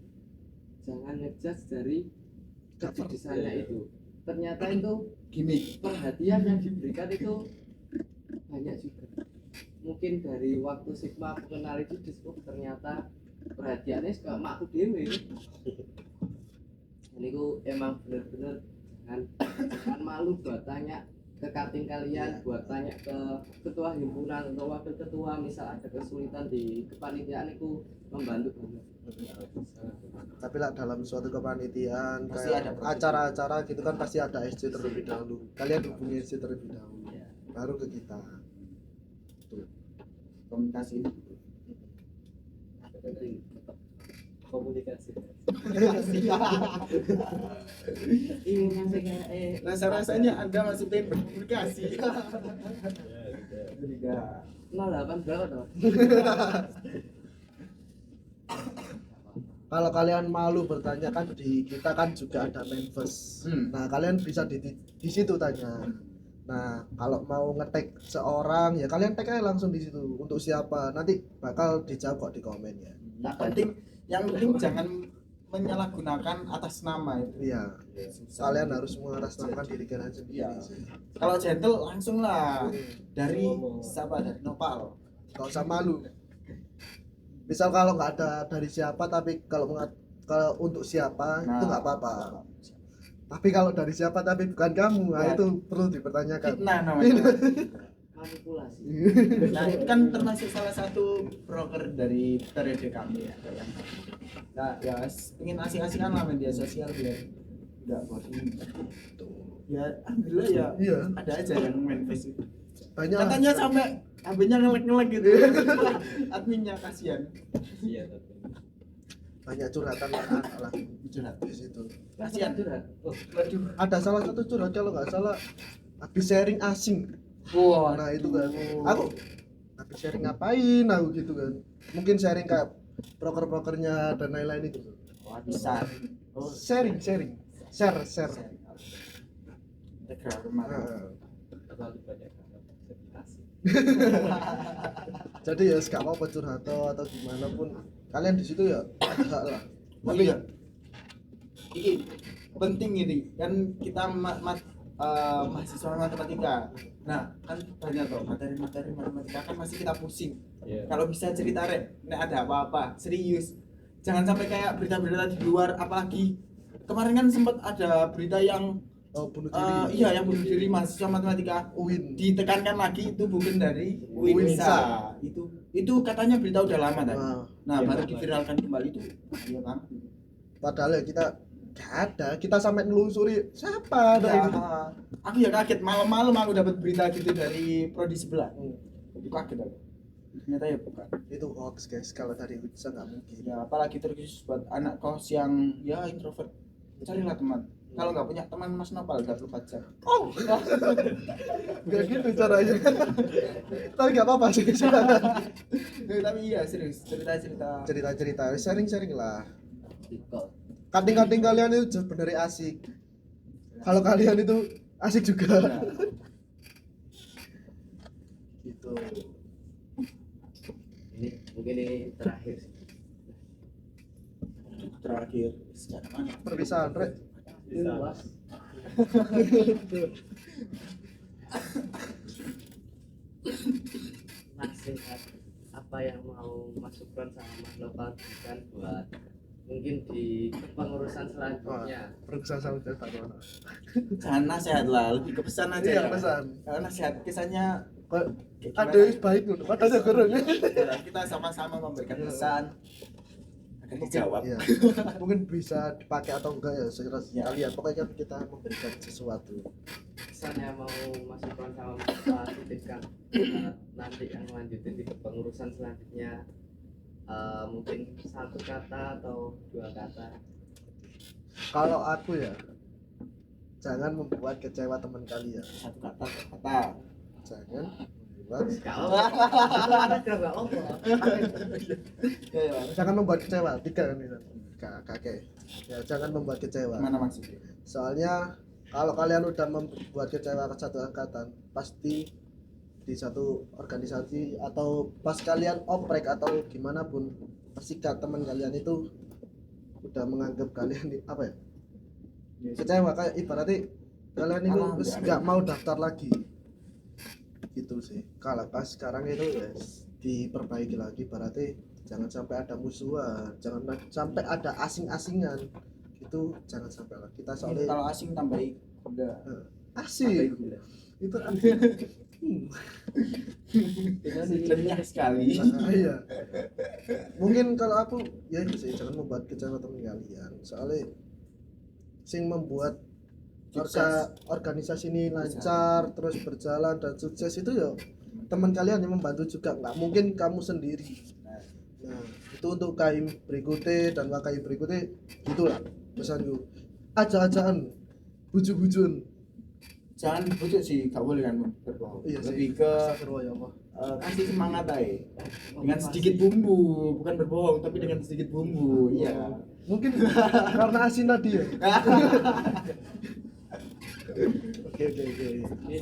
jangan ngejudge dari kejudesannya itu. Ternyata itu Gimik. perhatian yang diberikan itu banyak juga. Mungkin dari waktu Sigma aku kenal itu ternyata perhatiannya suka makku dewe. Ini ku emang bener-bener jangan malu buat tanya ke kating kalian, buat tanya ke ketua himpunan atau wakil ketua misal ada kesulitan di kepanitiaan itu membantu banget. tapi lah dalam suatu kepanitiaan Pasti kayak ada prosedur. acara-acara gitu kan pasti ada SC terlebih dahulu. Kalian hubungi SC terlebih dahulu, Iya. baru ke kita. Komunikasi ini. Penting. Komunikasi. Ini masih kayak Rasa-rasanya Anda masih pengen berkomunikasi. Tidak. 08 berapa toh? Kalau kalian malu bertanya kan di kita kan juga ada Manfest. Nah, kalian bisa di situ tanya. Nah, kalau mau ngetek seorang ya kalian tag aja langsung di situ untuk siapa. Nanti bakal dijawab kok di komen ya. Yang penting jangan menyalahgunakan atas nama itu. Iya. Kalian harus mengatasnamakan diri kalian sendiri. Iya. sih. Kalau gentle langsung lah dari Ngomong. siapa dari Nopal. Gak usah malu. Misal kalau nggak ada dari siapa tapi kalau untuk siapa itu nggak apa-apa. Tapi kalau dari siapa tapi bukan kamu, nah Ya. itu perlu dipertanyakan. Fitnah namanya. Manipulasi. Nah itu kan termasuk salah satu broker dari periode kami ya. Nah ya pengen asing-asingan lah media sosial biar nggak boring. Ya alhamdulillah ya Iya. ada aja yang main face itu. Banyak Katanya sampai HP-nya ngelek-ngelek gitu. Adminnya kasihan. Iya, tapi banyak curhatan anak lah Curhat. di situ. Kasihan. Curhat. Waduh. Ada salah satu curhat kalau nggak salah habis sharing asing. Wah, Nah itu kan aku habis sharing ngapain aku gitu kan. Mungkin sharing kayak broker-brokernya dan lain-lain itu. Wah, bisa. Oh, Sharing. Share. Tegar kemarin. Nah, terlalu banyak hal jadi asing. jadi ya gak mau curhat atau gimana pun kalian di situ ya ada lah. Oh iya. Ini penting ini kan kita mahasiswa matematika. Nah, kan banyak tuh materi-materi matematika kan masih kita pusing. Iya. Kalau bisa cerita rek, nek ada apa-apa, serius. Jangan sampai kayak berita-berita di luar, apalagi kemarin kan sempat ada berita yang Bunuh diri. iya yang bunuh diri mahasiswa matematika. UIN. Ditekankan lagi itu bukan dari UINSA. Itu katanya berita udah lama tadi. Nah, Nah, Iya, baru Pak. diviralkan kembali itu. Iya, Bang. padahal ya kita Gak ada, kita sampai nelusuri siapa ada Ya, ini. aku ya kaget malam-malam aku dapat berita gitu dari prodi sebelah. Itu kaget aku. Ternyata ya bukan. Itu hoax guys, kalau dari Witsa nggak mungkin. Ya apalagi terkhusus buat anak kos yang ya introvert. Carilah teman. Kalau nggak punya teman Mas Nopal 24 jam. Oh, nggak gitu caranya. Tapi nggak apa-apa sih. Tapi iya serius cerita-cerita. Cerita-cerita, sharing-sharing lah. Tiktok. Kating-kating kalian itu sebenarnya asik. Kalau kalian itu asik juga. Ya, Gitu. Ini mungkin ini terakhir sih. terakhir sejak mana? Perpisahan, Rek. Luas. Nasihat apa yang mau masukkan sama Mas Nopal berikan buat mungkin di pengurusan selanjutnya. Perpisahan sama Pak Dono. Jangan nasihat lah, lebih ke pesan aja Iya, ya. pesan. Karena nasihat kesannya Kok kayak ada gimana? yang baik loh, padahal kurang. Kita sama-sama memberikan pesan akan dijawab. Iya. Mungkin bisa dipakai atau enggak ya secara Ya. kalian. Pokoknya kan kita memberikan sesuatu. Pesan yang mau masukkan sama Mas Nopal titipkan nanti yang lanjutin di pengurusan selanjutnya, mungkin satu kata atau dua kata. Kalau aku ya, jangan membuat kecewa teman kalian. Satu kata. Jangan membuat Kalau ada nggak apa. Ya, ya. jangan membuat kecewa. Tiga kan ini. Kakek. Ya, jangan membuat kecewa. Mana maksudnya? Soalnya kalau kalian udah membuat kecewa ke satu angkatan, pasti di satu organisasi atau pas kalian oprek atau gimana pun, pasti teman kalian itu udah menganggap kalian apa ya, kecewa, kayak ibaratnya kalian itu Malah wis nggak mau daftar lagi gitu sih. Kalau pas sekarang itu ya diperbaiki lagi, berarti jangan sampai ada musuhan, jangan sampai ada asing-asingan, itu jangan sampai lah. Kita soalnya Kalau asing tambah gula. asik Gula. itu Renyah sekali. iya. Mungkin kalau aku ya itu sih, jangan membuat kecewa teman kalian, soalnya sing membuat organisasi ini lancar terus berjalan dan sukses itu ya teman kalian yang membantu juga, nggak mungkin kamu sendiri. Nah itu untuk KM berikutnya dan KM berikutnya gitulah pesanku. Aja-ajaan, bujuk-bujun. Jangan bujuk sih, gak boleh kan berbohong. Iya sih. Lebih ke Astagfirullah ya Allah. kasih semangat aja. Dengan sedikit bumbu, bukan berbohong tapi dengan sedikit bumbu. Iya. Mungkin karena asin tadi ya. Oke.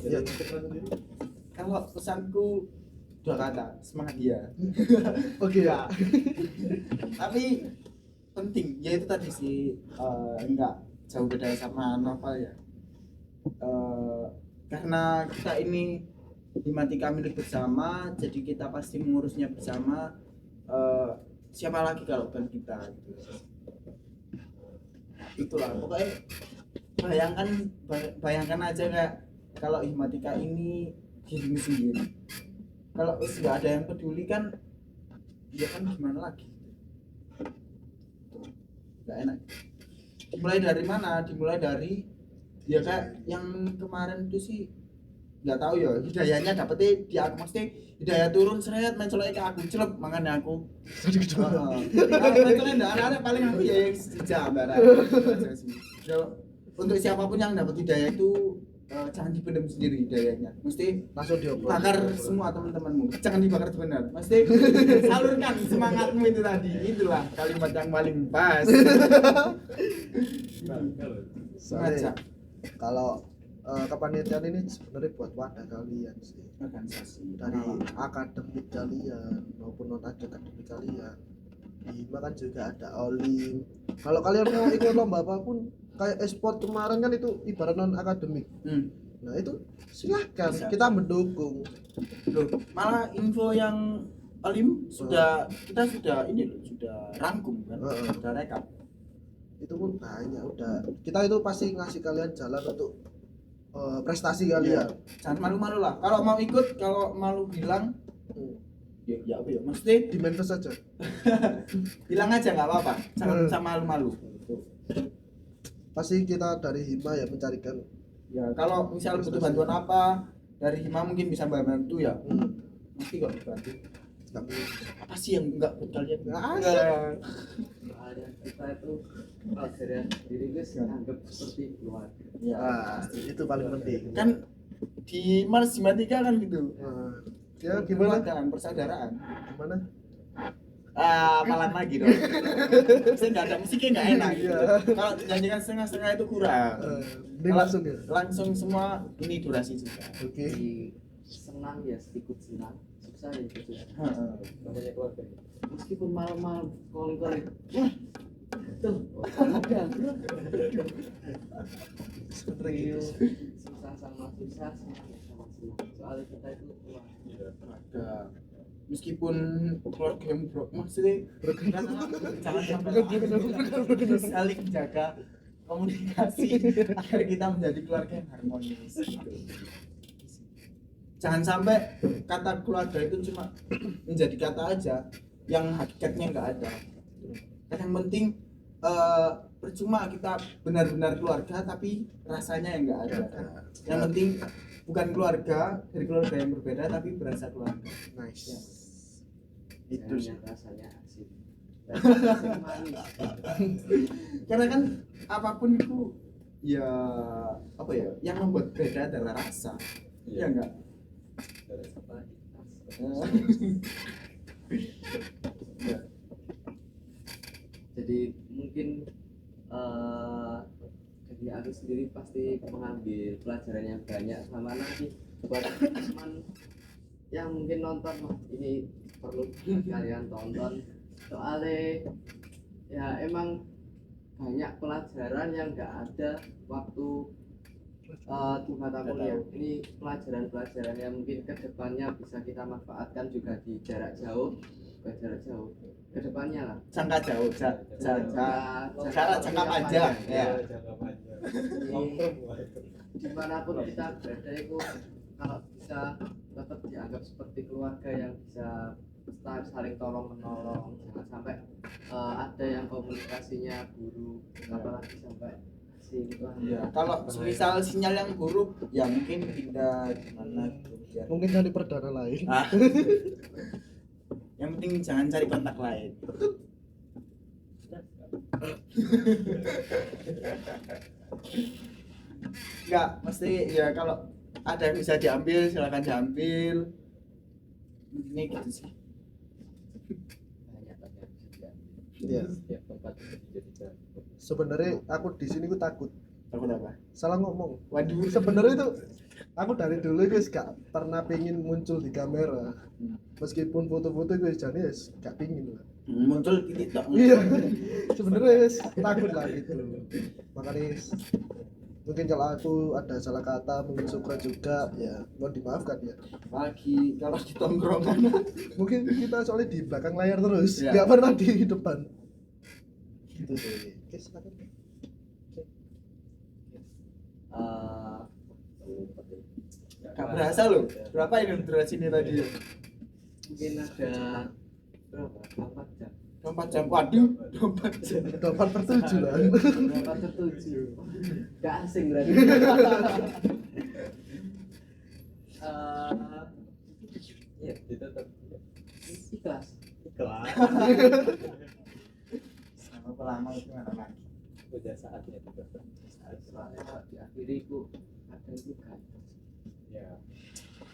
Ya. Kalau pesanku dua kata, semangat dia. Oke ya. Tapi penting, ya itu tadi sih enggak jauh beda sama novel ya. Karena kita ini himatika milik bersama, jadi kita pasti mengurusnya bersama. Siapa lagi kalau bukan kita gitu. Itulah pokoknya bayangkan aja kayak kalau himatika ini dirimu sendiri. Kalau nggak ada yang peduli kan, ya kan gimana lagi? Nggak enak. Dimulai dari mana? Dimulai dari ya kayak yang kemarin itu sih nggak tahu ya, hidayahnya dapetnya di aku, maksudnya hidayah turun seret mencoloknya ke aku celep, makanya aku Tadi kedua. kalau mencoloknya nggak ada paling aku ya yang sejam barang. Untuk siapapun yang dapat hidayah itu jangan dipendam sendiri hidayahnya, mesti Langsung diobrol. bakar semua teman-temanmu, jangan dibakar benar, mesti salurkan semangatmu itu tadi. Itulah kalimat yang paling pas. Soalnya kalau kepanitiaan ini sebenarnya buat wadah kalian sih, Organisasi dari akademik kalian maupun non akademik kalian. Hima kan juga ada olim. Kalau kalian mau ikut lomba apapun kayak e-sport kemarin kan itu ibarat non akademik. Nah itu silahkan, Bisa. kita mendukung. Loh, malah info yang olim kita sudah ini loh, sudah rangkum kan, sudah rekap. Itu pun banyak udah, kita itu pasti ngasih kalian jalan untuk prestasi kalian. Jangan malu-malu lah. Kalau mau ikut, kalau malu bilang, ya apa ya? Mesti Di manifest saja. bilang aja nggak apa-apa. Jangan usah malu-malu. pasti kita dari Hima ya mencarikan. Ya kalau misal butuh bantuan apa dari Hima mungkin bisa bantu ya. Nanti kok dibantu. Nggak mungkin. Apa sih yang enggak buat kalian? Nggak Soalnya kita itu pelajaran sendiri guys anggap seperti keluarga. Ya. Itu paling penting. Kan di Mars Simatika kan gitu. Ya gimana? Keluargaan, persaudaraan. Gimana? Apalan lagi dong. Saya nggak ada musiknya nggak enak gitu. Kalau nyanyikan setengah-setengah itu kurang. Ini langsung ya. Langsung semua ini durasi juga. Oke. Jadi senang ya ikut senang, susah ya ikut susah. namanya keluarga. Meskipun malam-malam calling wah tuh ada bro. Sebenarnya gitu. Susah sama susah, senang sama senang. Soalnya kita itu keluarga. Ada. Meskipun keluarga yang maksudnya jangan sampai saling jaga komunikasi agar kita menjadi keluarga yang harmonis. Jangan sampai kata keluarga itu cuma menjadi kata aja yang hakikatnya nggak ada. Yang penting percuma kita benar-benar keluarga tapi rasanya yang nggak ada. Yang penting bukan keluarga dari keluarga yang berbeda tapi berasa keluarga. Nice. Ya. Itu Itu sih. rasanya asik. Rasanya manis. Karena kan apapun itu ya apa ya yang membuat beda adalah rasa. Iya enggak? Dari apa? Ya. Jadi mungkin dari aku sendiri pasti mengambil pelajaran yang banyak sama nanti buat teman yang mungkin nonton wah, ini perlu kalian tonton soalnya ya emang banyak pelajaran yang nggak ada waktu di mata kuliah. Ini pelajaran-pelajaran yang mungkin kedepannya bisa kita manfaatkan juga di jarak jauh, kedepannya lah. Jangka jauh, jarak jangka panjang. Ya. Jangka panjang. Jadi, Long term lah itu. dimanapun kita berada itu kalau bisa tetap dianggap seperti keluarga yang bisa saling tolong menolong, jangan sampai ada yang komunikasinya buruk, apalagi sampai Ya, kalau misal sinyal yang buruk ya mungkin pindah gimana gitu biar. Mungkin cari perdana lain. Yang penting jangan cari kontak lain. Enggak, mesti ya kalau ada yang bisa diambil silakan diambil. Ini gitu sih. banyak tapi yang bisa diambil. Iya. Setiap tempat bisa dijadikan. Sebenarnya aku di sini aku takut Takut apa? salah ngomong. Waduh. Sebenarnya itu aku dari dulu guys gak pernah pengen muncul di kamera. Meskipun foto-foto gue jadi gak pingin lah. Muncul titik tok. Iya. Sebenarnya guys takut lah gitu. Makanya mungkin kalau aku ada salah kata mungkin suka juga ya mohon dimaafkan ya. Apalagi kalau di tongkrongan. Mungkin kita soalnya di belakang layar terus Iya. nggak pernah di depan gitu sih. Oke, silakan. Gak berasa loh. Berapa ini durasi ini tadi? Mungkin ada berapa? 4 jam. 24 jam. Waduh, 24 jam. Dapat tertuju lah. Berapa tertuju? Gak asing berarti. Iya, ditutup. Ikhlas. Ikhlas. Sama pelama itu mana lagi? Udah saatnya ditutup. Soalnya kalau diakhiri itu ada juga. Ya.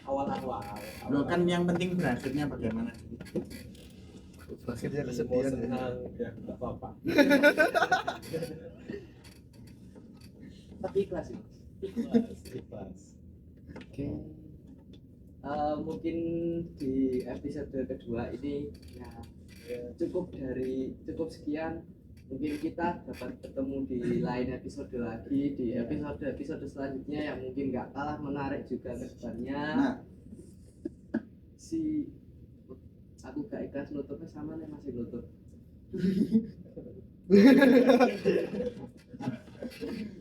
Awal-awal. Loh kan yang penting berakhirnya bagaimana? Akhirnya Mau kesedihan ya. senang ya nggak apa-apa. Tapi ikhlas sih. Ikhlas. Oke. Mungkin di episode kedua ini ya cukup sekian. Mungkin kita dapat ketemu di lain episode lagi di episode selanjutnya yang mungkin nggak kalah menarik juga ke depannya. Nah, Aku gak ikhlas nutupnya sama nih masih nutup.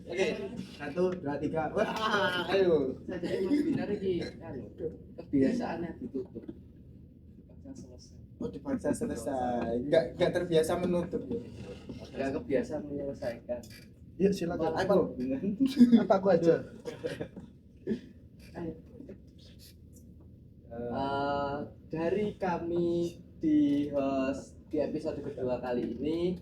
oke. 1, 2, 3. Wah, ayo. Saya jadi Mas Binar ini kebiasaannya ditutup. Baca selesai. Oh, dibaca selesai. Enggak terbiasa menutup. Gak kebiasa menyelesaikan. Yuk silakan. Aku Apa aku aja? Dari kami di host di episode kedua kali ini,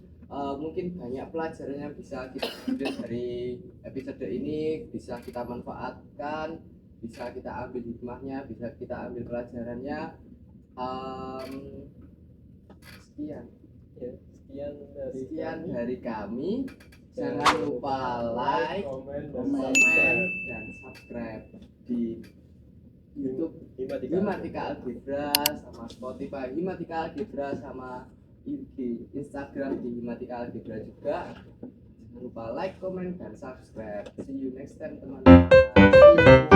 mungkin banyak pelajaran yang bisa kita ambil dari episode ini, bisa kita manfaatkan, bisa kita ambil hikmahnya, bisa kita ambil pelajarannya. Sekian Sekian dari dari kami. Jangan lupa like, komen, komen, dan dan subscribe di YouTube Himatika. Himatika Algebra, sama Spotify Himatika Algebra, sama IG Instagram di Himatika Algebra juga. Jangan lupa like, comment, dan subscribe. See you next time teman-teman.